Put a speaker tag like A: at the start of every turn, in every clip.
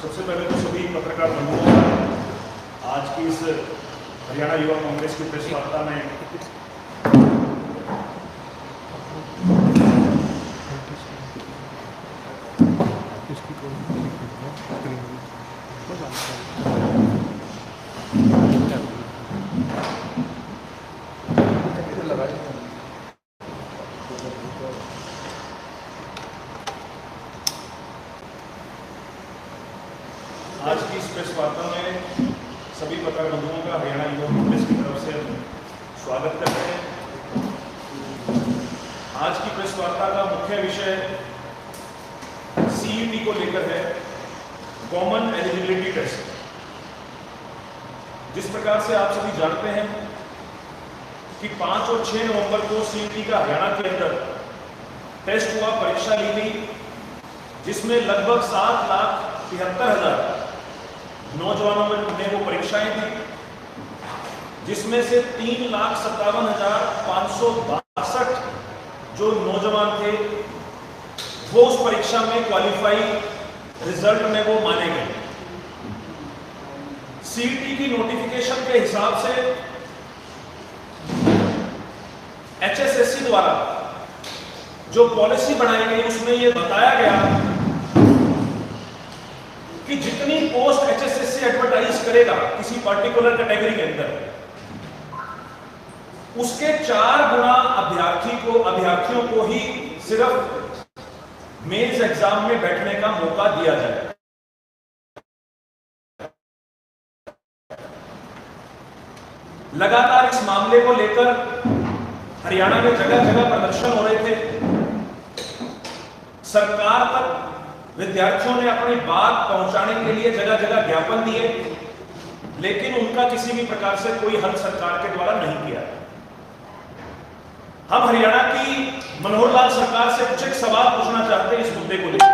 A: सबसे पहले तो सभी पत्रकार बंधुओं का आज की इस हरियाणा युवा कांग्रेस की प्रेस वार्ता में आज की इस प्रेस वार्ता में सभी पत्रकार बंधुओं का हरियाणा युवा कांग्रेस की तरफ से स्वागत करते हैं। आज की प्रेस वार्ता का मुख्य विषय सीईटी को लेकर है, कॉमन एलिजिबिलिटी टेस्ट। जिस प्रकार से आप सभी जानते हैं कि 5 और 6 नवंबर को सीईटी का हरियाणा के अंदर टेस्ट हुआ, परीक्षा ली गई, जिसमें लगभग 7,73,000 नौजवानों ने वो परीक्षाएं दी, जिसमें से 3,57,562 जो नौजवान थे वो उस परीक्षा में क्वालिफाई रिजल्ट में वो माने गए। सीईटी की नोटिफिकेशन के हिसाब से एचएसएससी द्वारा जो पॉलिसी बनाई गई उसमें यह बताया गया कि जितनी पोस्ट एचएसएससी एडवर्टाइज करेगा किसी पर्टिकुलर कैटेगरी के अंदर, उसके 4 गुना अभ्यर्थियों को ही सिर्फ मेंस एग्जाम में बैठने का मौका दिया जाए। लगातार इस मामले को लेकर हरियाणा में जगह जगह प्रदर्शन हो रहे थे। सरकार तक विद्यार्थियों ने अपनी बात पहुंचाने के लिए जगह जगह ज्ञापन दिए, लेकिन उनका किसी भी प्रकार से कोई हल सरकार के द्वारा नहीं किया। हम हरियाणा की मनोहर लाल सरकार से कुछ एक सवाल पूछना चाहते हैं इस मुद्दे को लेकर।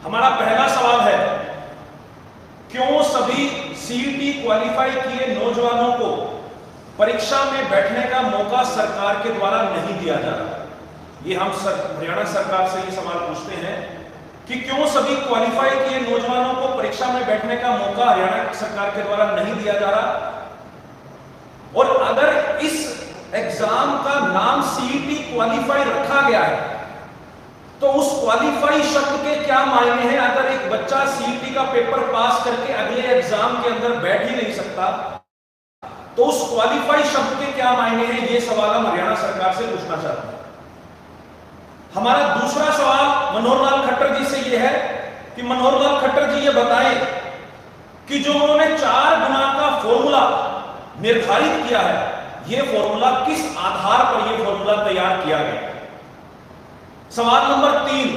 A: हमारा पहला सवाल है, क्यों सभी सीईटी क्वालिफाई किए नौजवानों को परीक्षा में बैठने का मौका सरकार के द्वारा नहीं दिया जा रहा? ये हम हरियाणा सरकार से ये सवाल पूछते हैं कि क्यों सभी क्वालिफाई किए नौजवानों को परीक्षा में बैठने का मौका हरियाणा सरकार के द्वारा नहीं दिया जा रहा। और अगर इस एग्जाम का नाम सीईटी क्वालिफाई रखा गया है तो उस क्वालिफाई शब्द के क्या मायने हैं? अगर एक बच्चा सीईटी का पेपर पास करके अगले एग्जाम के अंदर बैठ ही नहीं सकता तो उस क्वालिफाई शब्द के क्या मायने हैं? ये सवाल हम हरियाणा सरकार से पूछना चाहते हैं। हमारा दूसरा सवाल मनोहर लाल खट्टर जी से यह है कि मनोहर लाल खट्टर जी ये बताएं कि जो उन्होंने 4 गुना का फॉर्मूला निर्धारित किया है, यह फॉर्मूला किस आधार पर यह फॉर्मूला तैयार किया गया? सवाल नंबर 3,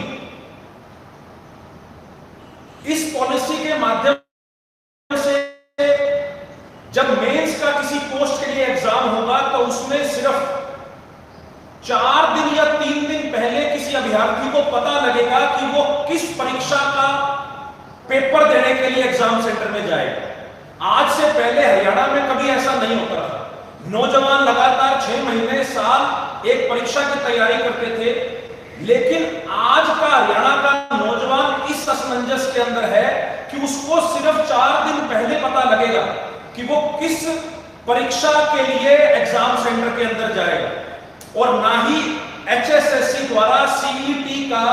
A: इस पॉलिसी के माध्यम से जब मेंस का किसी पोस्ट के लिए एग्जाम होगा तो उसमें सिर्फ 4 दिन या 3 दिन पहले किसी अभ्यर्थी को पता लगेगा कि वो किस परीक्षा का पेपर देने के लिए एग्जाम सेंटर में जाएगा। आज से पहले हरियाणा में कभी ऐसा नहीं होता था। नौजवान लगातार 6 महीने साल एक परीक्षा की तैयारी करते थे, लेकिन आज का हरियाणा का नौजवान इस असमंजस के अंदर है कि उसको सिर्फ 4 दिन पहले पता लगेगा कि वो किस परीक्षा के लिए एग्जाम सेंटर के अंदर जाएगा। और ना ही एचएसएससी द्वारा सीईटी का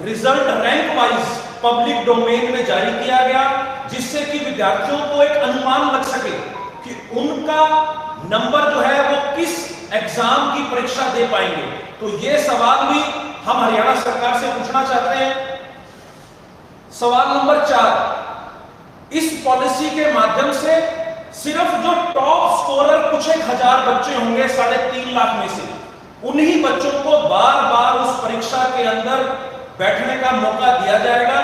A: result rank wise public domain में जारी किया गया, जिससे कि विद्यार्थियों को एक अनुमान लग सके कि उनका नंबर जो है वो किस एग्जाम की परीक्षा दे पाएंगे। तो ये सवाल भी हम हरियाणा सरकार से पूछना चाहते हैं। सवाल नंबर 4, इस पॉलिसी के माध्यम से सिर्फ जो टॉप स्कोरर कुछ एक हजार बच्चे होंगे 3.5 लाख में से, उन्हीं बच्चों को बार बार उस परीक्षा के अंदर बैठने का मौका दिया जाएगा।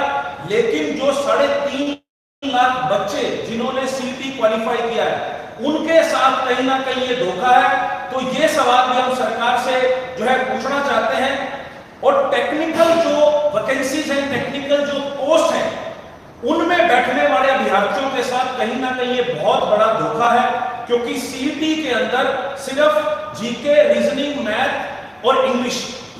A: लेकिन जो 3.5 लाख बच्चे जिन्होंने सीईटी क्वालिफाई किया है, उनके साथ कहीं ना कहीं ये धोखा है। तो ये सवाल भी हम सरकार से जो है पूछना चाहते हैं। और टेक्निकल जो वैकेंसीज हैं, टेक्निकल जो पोस्ट हैं, उनमें बैठने वाले अभ्यर्थियों के साथ कहीं ना कहीं ये बहुत बड़ा धोखा है, क्योंकि सीईटी के अंदर सिर्फ जीके, रीजनिंग, मैथ और इंग्लिश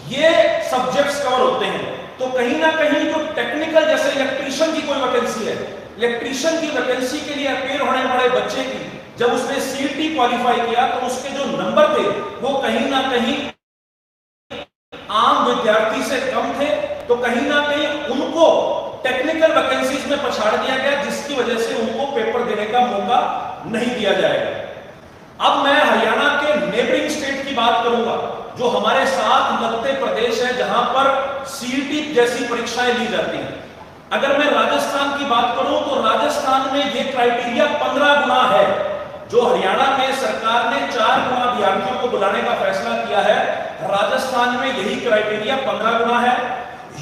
A: ये सब्जेक्ट्स कवर होते हैं। तो कहीं ना कहीं जो टेक्निकल, जैसे इलेक्ट्रीशियन की कोई वैकेंसी है, इलेक्ट्रीशियन की वैकेंसी के लिए अपेयर होने वाले बच्चे की जब उसने सीईटी क्वालिफाई किया तो उसके जो नंबर थे वो कहीं ना कहीं आम विद्यार्थी से कम थे, तो कहीं ना कहीं उनको टेक्निकल वैकेंसीज में पछाड़ दिया गया, जिसकी वजह से उनको पेपर देने का मौका नहीं दिया जाएगा। अब मैं हरियाणा के नेबरिंग स्टेट की बात करूंगा, जो हमारे साथ लगते प्रदेश है जहां पर सीईटी जैसी परीक्षाएं ली जाती हैं। अगर मैं राजस्थान की बात करूं तो राजस्थान में यह क्राइटेरिया 15 गुना है। जो हरियाणा में सरकार ने 4 गुना अभ्यर्थियों को बुलाने का फैसला किया है, राजस्थान में यही क्राइटेरिया 15 गुना है,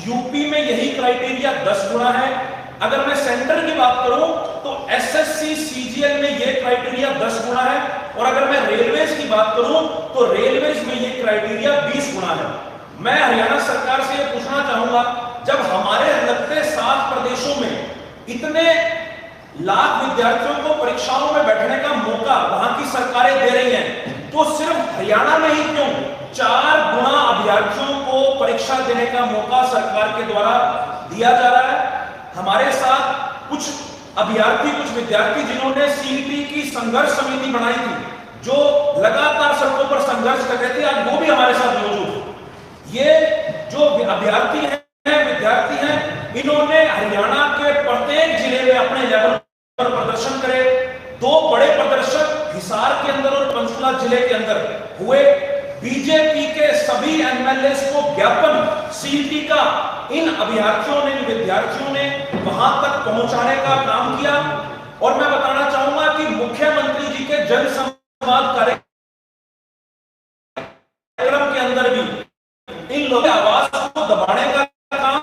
A: यूपी में यही क्राइटेरिया 10 गुना है। अगर मैं सेंटर की बात करूं तो एसएससी सीजीएल में यह क्राइटेरिया 10 गुना है, और अगर मैं रेलवेज की बात करूं तो रेलवेज में यह क्राइटेरिया 20 गुना है। मैं हरियाणा सरकार से यह पूछना चाहूंगा, जब हमारे लगते 7 प्रदेशों में इतने लाख विद्यार्थियों को परीक्षाओं में बैठने का मौका वहां की सरकारें दे रही हैं, तो सिर्फ हरियाणा में ही क्यों 4 गुना अभ्यर्थियों को परीक्षा देने का मौका सरकार के द्वारा दिया जा रहा है। हमारे साथ कुछ अभ्यर्थी, कुछ विद्यार्थी जिन्होंने सीईटी की संघर्ष समिति बनाई थी, जो लगातार सड़कों पर संघर्ष कर रहे थे, आज वो भी हमारे साथ मौजूद है। ये जो अभ्यर्थी हैं, विद्यार्थी हैं, इन्होंने हरियाणा के प्रत्येक जिले में अपने लेवल पर प्रदर्शन करे। 2 बड़े प्रदर्शन हिसार के अंदर और पंचकुला जिले के अंदर हुए। बीजेपी के सभी एमएलए को ज्ञापन सीईटी का इन अभ्यर्थियों ने, विद्यार्थियों ने वहां तक पहुंचाने का काम किया। और मैं बताना चाहूंगा कि मुख्यमंत्री जी के जन संवाद कार्यक्रम के अंदर भी इन लोगों की आवाज को दबाने का काम,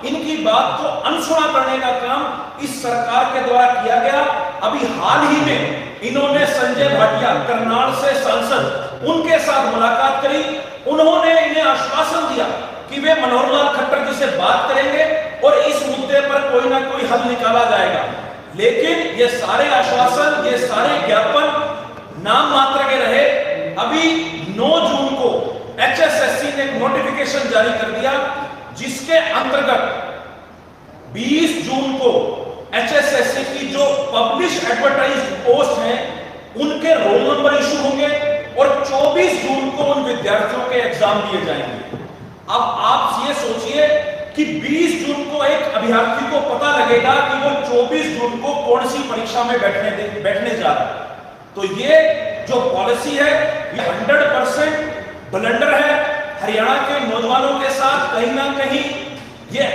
A: इनकी बात को अनसुना करने का काम इस सरकार के द्वारा किया गया। अभी हाल ही में इन्होंने संजय भाटिया, करनाल से सांसद, उनके साथ मुलाकात करी। उन्होंने इन्हें आश्वासन दिया कि वे मनोहर लाल खट्टर जी से बात करेंगे और इस मुद्दे पर कोई ना कोई हल निकाला जाएगा। लेकिन ये सारे आश्वासन, ये सारे ज्ञापन नाम मात्र के रहे। अभी 9 जून को एचएसएससी ने एक नोटिफिकेशन जारी कर दिया, जिसके अंतर्गत 20 जून को एचएसएससी की जो पब्लिश एडवर्टाइज पोस्ट हैं, उनके रोल नंबर इशू होंगे और 24 जून को उन विद्यार्थियों के एग्जाम लिए जाएंगे। अब आप ये सोचिए कि 20 जून को एक अभ्यर्थी को पता लगेगा कि वो 24 जून को कौन सी परीक्षा में बैठने जा रहा है। तो ये जो पॉलिसी है ये 100% ब्लंडर है। हरियाणा के नौजवानों के साथ कहीं ना कहीं ये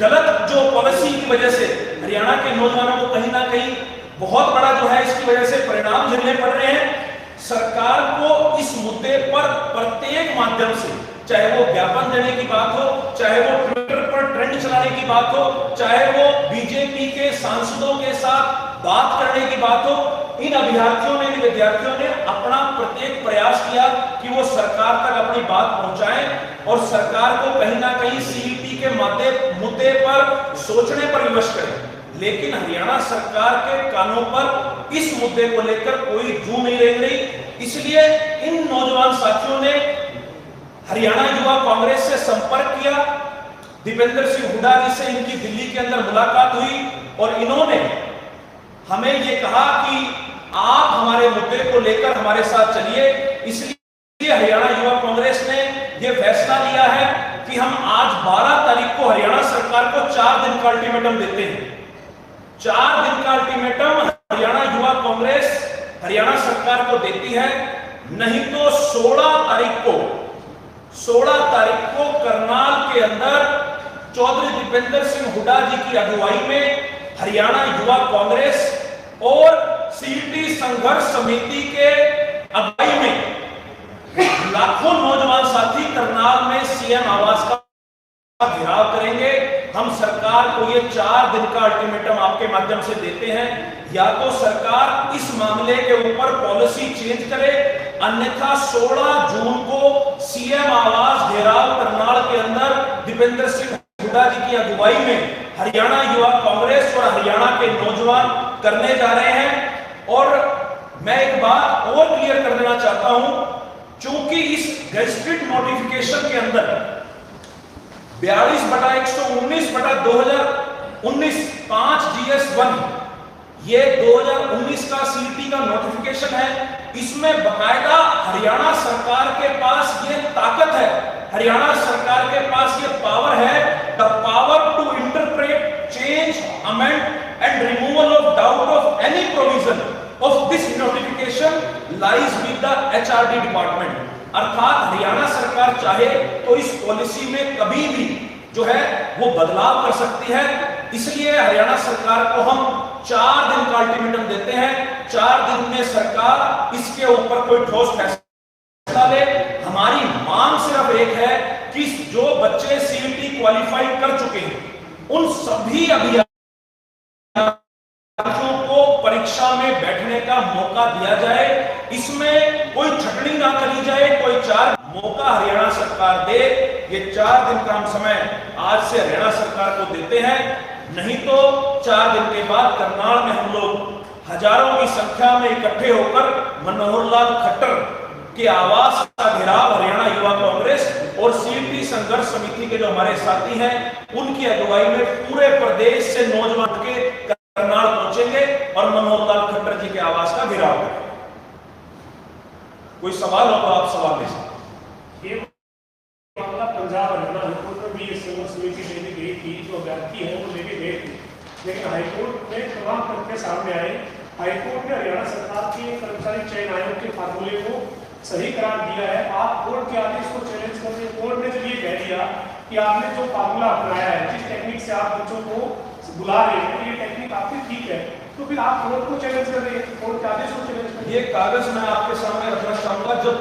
A: गलत जो पॉलिसी की वजह से हरियाणा के नौजवानों को कहीं ना कहीं बहुत बड़ा जो है इसकी वजह से परिणाम झेलने पड़ रहे हैं। सरकार को इस मुद्दे पर प्रत्येक माध्यम से, चाहे वो ज्ञापन देने की बात हो, चाहे वो ट्विटर पर ट्रेंड चलाने की बात हो, चाहे वो बीजेपी के सांसदों के साथ बात करने की बात हो, इन अभ्यर्थियों ने, इन विद्यार्थियों ने अपना प्रत्येक प्रयास किया कि वो सरकार तक अपनी बात पहुंचाएं और सरकार को कहीं ना कहीं सीईटी के मुद्दे पर सोचने पर विवश करें। लेकिन हरियाणा सरकार के कानों पर इस मुद्दे को लेकर कोई जू नहीं रेंग रही। इसलिए इन नौजवान साथियों ने हरियाणा युवा कांग्रेस से संपर्क किया। दीपेंद्र सिंह हुड्डा जी से इनकी दिल्ली के अंदर मुलाकात हुई और इन्होंने हमें यह कहा कि आप हमारे मुद्दे को लेकर हमारे साथ चलिए। इसलिए हरियाणा युवा कांग्रेस ने यह फैसला लिया है कि हम आज 12 तारीख को हरियाणा सरकार को 4 दिन का अल्टीमेटम देते हैं। 4 दिन का अल्टीमेटम हरियाणा युवा कांग्रेस हरियाणा सरकार को देती है, नहीं तो 16 तारीख को करनाल के अंदर चौधरी दीपेंद्र सिंह हुड्डा जी की अगुवाई में हरियाणा युवा कांग्रेस और सीईटी संघर्ष समिति के अगुवाई में लाखों नौजवान साथी करनाल में सीएम आवास का घेराव करेंगे। हम सरकार को ये 4 दिन का अल्टीमेटम आपके माध्यम से देते हैं, या तो सरकार इस मामले के ऊपर पॉलिसी चेंज करे, अन्यथा 16 जून को सीएम आवास घेराव करनाल के अंदर दीपेंद्र सिंह हुड्डा जी की अगुवाई में हरियाणा युवा कांग्रेस और हरियाणा के नौजवान करने जा रहे हैं। और मैं एक बात और क्लियर कर देना चाहता हूं, चूंकि इस गेजेटेड नोटिफिकेशन के अंदर 42/119/2019 5 GS1 ये 2019 का सीटी का नोटिफिकेशन है। इसमें बकायदा हरियाणा सरकार के पास ये ताकत है, हरियाणा सरकार के पास ये पावर है, the power to interpret, change, amend and removal of doubt of any provision of this notification lies with the HRD department. अर्थात हरियाणा सरकार चाहे तो इस पॉलिसी में कभी भी जो है वो बदलाव कर सकती है। इसलिए हरियाणा सरकार को हम 4 दिन का अल्टीमेटम देते हैं। 4 दिन में सरकार इसके ऊपर कोई ठोस फैसला ले। हमारी मांग सिर्फ एक है कि जो बच्चे CET क्वालिफाई कर चुके हैं उन सभी अभ्यर्थियों को परीक्षा में बैठने का मौका दिया जाए। इसमें कोई छटनी ना करी जाए, कोई 4 मौका हरियाणा सरकार दे। ये 4 दिन का हम समय आज से हरियाणा सरकार को देते हैं, नहीं तो 4 दिन के बाद करनाल में हम लोग हजारों की संख्या में इकट्ठे होकर मनोहर लाल खट्टर के आवास का घेराव हरियाणा युवा कांग्रेस और CET संघर्ष समिति के जो हमारे साथी हैं उनकी अगुवाई में पूरे प्रदेश से नौजवान के करनाल पहुंचेंगे और मनोहर लाल खट्टर जी के आवास का घेराव करेंगे। कोई सवाल हो तो आप सवाल ले सकते।
B: ये मामला पंजाब हरियाणा हाईकोर्ट में भी ये संघर्ष समिति लेने गई थी, जो अभ्यर्थी है वो लेके गए थे, लेकिन हाईकोर्ट में तमाम तथ्य सामने आए। हाईकोर्ट ने हरियाणा सरकार के कर्मचारी चयन आयोग के फार्मूले को सही करार दिया है। आप कोर्ट के आदेश को चैलेंज कर रहे हैं। कोर्ट ने जब ये कह दिया कि आपने जो फार्मूला अपनाया है, जिस टेक्निक से आप बच्चों को बुला रहे हैं, ये टेक्निक आपकी ठीक है, तो फिर आप कोर्ट को चैलेंज कर रहे हैं, कोर्ट के आदेश को चैलेंज कर रहे हैं।
A: ये कागज मैं आपके सामने रखना चाहूंगा। जब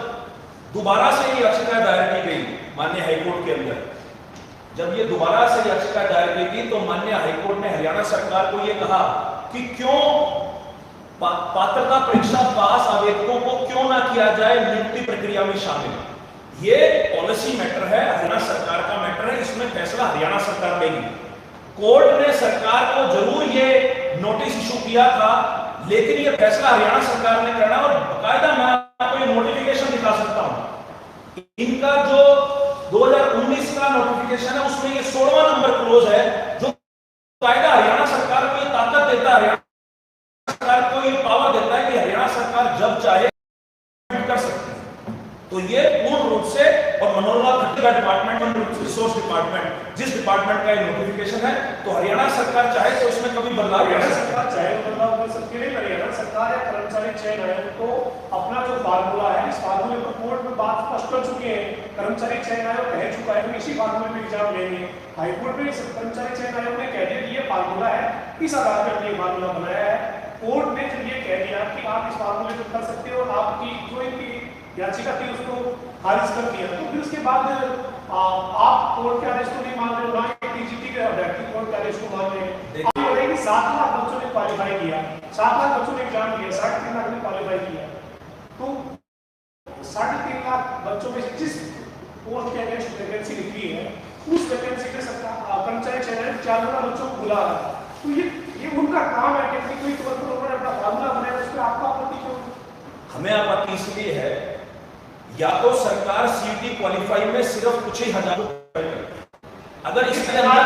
A: दोबारा से ये याचिका दायर की गई माननीय हाईकोर्ट के अंदर, जब ये दोबारा से याचिका दायर की गई तो माननीय हाईकोर्ट ने हरियाणा सरकार को ये कहा कि क्यों पात्रता परीक्षा पास आवेदकों को क्यों ना किया जाए नियुक्ति प्रक्रिया में शामिल। ये पॉलिसी मैटर है, हरियाणा सरकार का मैटर है, इसमें फैसला हरियाणा सरकार लेगी। कोर्ट ने सरकार को जरूर ये नोटिस इशू किया था, लेकिन ये फैसला हरियाणा सरकार ने करना। और बाकायदा मैं आपको ये नोटिफिकेशन दिखा सकता हूं। इनका जो 2019 का नोटिफिकेशन है उसमें ये 16वां नंबर क्लोज है, जो कायदा हरियाणा सरकार को ये ताकत देता है, हरियाणा सरकार को ये पावर देता है कि हरियाणा सरकार जब चाहे कर सकती है। तो ये पूर्ण रूप से, और मनोहर लाल खट्टर का डिपार्टमेंट, रिसोर्स डिपार्टमेंट, जिस डिपार्टमेंट का ये नोटिफिकेशन है, तो हरियाणा सरकार चाहे तो इसमें कभी बदलाव
B: हरियाणा सरकार चाहे तो बदलाव कर सकती है। हरियाणा सरकार या कर्मचारी चयन आयोग को अपना जो फार्मूला है, इस फार्मूले पर कोर्ट में बात स्पष्ट कर चुके हैं। कर्मचारी चयन आयोग कह चुका है कि इसी फार्मूले पे एग्जाम लेंगे। हाईकोर्ट में कर्मचारी चयन आयोग ने कह दिया कि ये फार्मूला है, इस आधार पर ये फार्मूला बनाया है। कोर्ट ने जब ये कह दिया कि आप इस फार्मूले पर कर सकते हो, आपकी जो इनकी याचिका थी उसको खारिज कर दिया, तो फिर उसके बाद आप कोर्ट के आदेश को नहीं मान रहे हो, ना टीजीटी के अभ्यर्थी कोर्ट के आदेश को मान रहे हैं। आप बोल रहे हैं कि 7 लाख बच्चों ने क्वालिफाई किया, 7 लाख बच्चों ने एग्जाम दिया, 3.5 लाख ने क्वालिफाई किया, तो 3.5 लाख बच्चों में जिस पोस्ट के अगेंस्ट वैकेंसी निकली है, उस वैकेंसी में सरकार कर्मचारी चयन 4 लाख बच्चों को बुला रहा है। तो ये उनका काम है कि कोई तौर पर उन्होंने अपना फार्मूला बनाया, उस पर आपका आपत्ति क्यों?
A: हमें आपत्ति इसलिए है, या तो सरकार CET क्वालिफाई में सिर्फ कुछ ही हजार, अगर इसके अंदर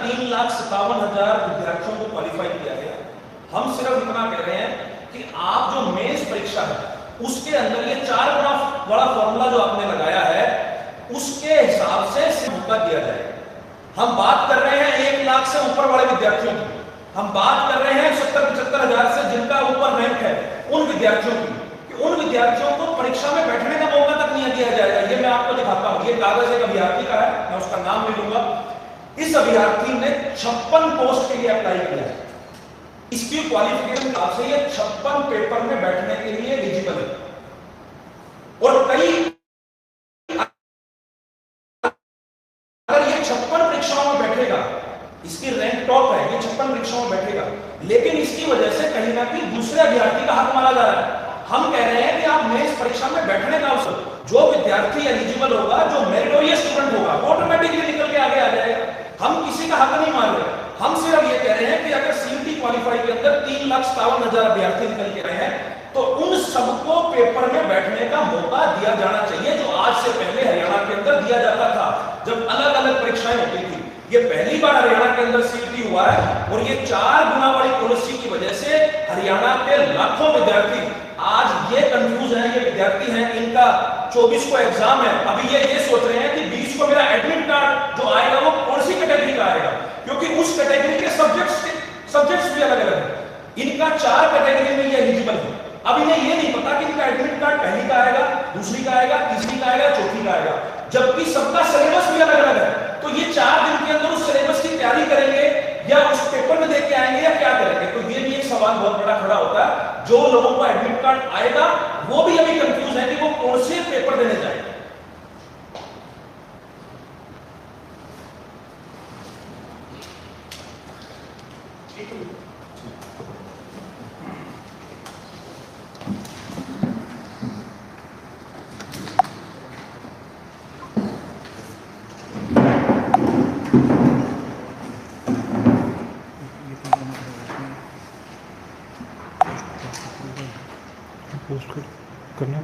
A: 3,57,000 विद्यार्थियों को क्वालिफाई किया गया, हम सिर्फ इतना कह रहे हैं कि आप जो मेंस परीक्षा है उसके अंदर ये 4 गुना बड़ा फॉर्मूला जो आपने लगाया है, उसके हिसाब से मौका दिया जाए। हम बात कर रहे हैं 1 लाख से ऊपर वाले विद्यार्थियों की, हम बात कर रहे हैं 70-75 हजार से जिनका ऊपर रैंक है, उन विद्यार्थियों की, उन विद्यार्थियों को परीक्षा में बैठने का मौका तक नहीं दिया जाएगा। ये मैं आपको दिखाता हूं, ये कागज एक अभ्यर्थी का है, मैं उसका नाम भी लूंगा। इस अभ्यर्थी ने 56 पोस्ट के लिए अप्लाई किया है। इसकी क्वालिफिकेशन आपसे ये 56 पेपर में बैठने के लिए एलिजिबल है। और कई अगर ये 56 परीक्षाओं में बैठेगा, इसकी रैंक टॉप है, ये 56 परीक्षाओं में बैठेगा, लेकिन इसकी वजह से कहीं ना कहीं दूसरे अभ्यर्थी का हक मारा जा रहा है। हम कह रहे हैं कि आप मेंस परीक्षा में बैठने का अवसर, जो विद्यार्थी एलिजिबल होगा, जो मेरिटोरियस स्टूडेंट होगा, ऑटोमेटिकली निकल के आगे आ जाएगा। हम किसी का हक नहीं मान रहे, हम सिर्फ ये कह रहे हैं कि अगर CET क्वालिफाई के अंदर 3,57,000 अभ्यर्थी निकल के आए हैं, तो उन सबको पेपर में बैठने का मौका दिया जाना चाहिए, जो आज से पहले हरियाणा के अंदर दिया जाता था जब अलग अलग परीक्षाएं होती थी। ये पहली बार हरियाणा के अंदर सीईटी हुआ है और ये 4 गुना वाली पॉलिसी की वजह से हरियाणा के लाखों विद्यार्थी आज ये कंफ्यूज हैं, ये विद्यार्थी हैं, इनका 24 को एग्जाम है, अभी ये सोच रहे हैं कि 20 को मेरा एडमिट कार्ड जो आएगा वो कौन सी कैटेगरी का आएगा, क्योंकि उस कैटेगरी के सब्जेक्ट्स भी अलग अलग है। इनका 4 कैटेगरी में ये एलिजिबल है। अब इन्हें ये नहीं पता कि इनका एडमिट कार्ड पहली का आएगा, दूसरी का आएगा, तीसरी का आएगा, चौथी का आएगा, जबकि सबका सिलेबस भी अलग अलग है। तो ये 4 दिन के अंदर उस सिलेबस की तैयारी करेंगे या उस पेपर में देख के आएंगे या क्या करेंगे? तो ये भी एक सवाल बहुत बड़ा खड़ा होता है। जो लोगों को एडमिट कार्ड आएगा वो भी अभी कंफ्यूज है कि वो कौन से पेपर देने जाएंगे।
C: पोस्ट करना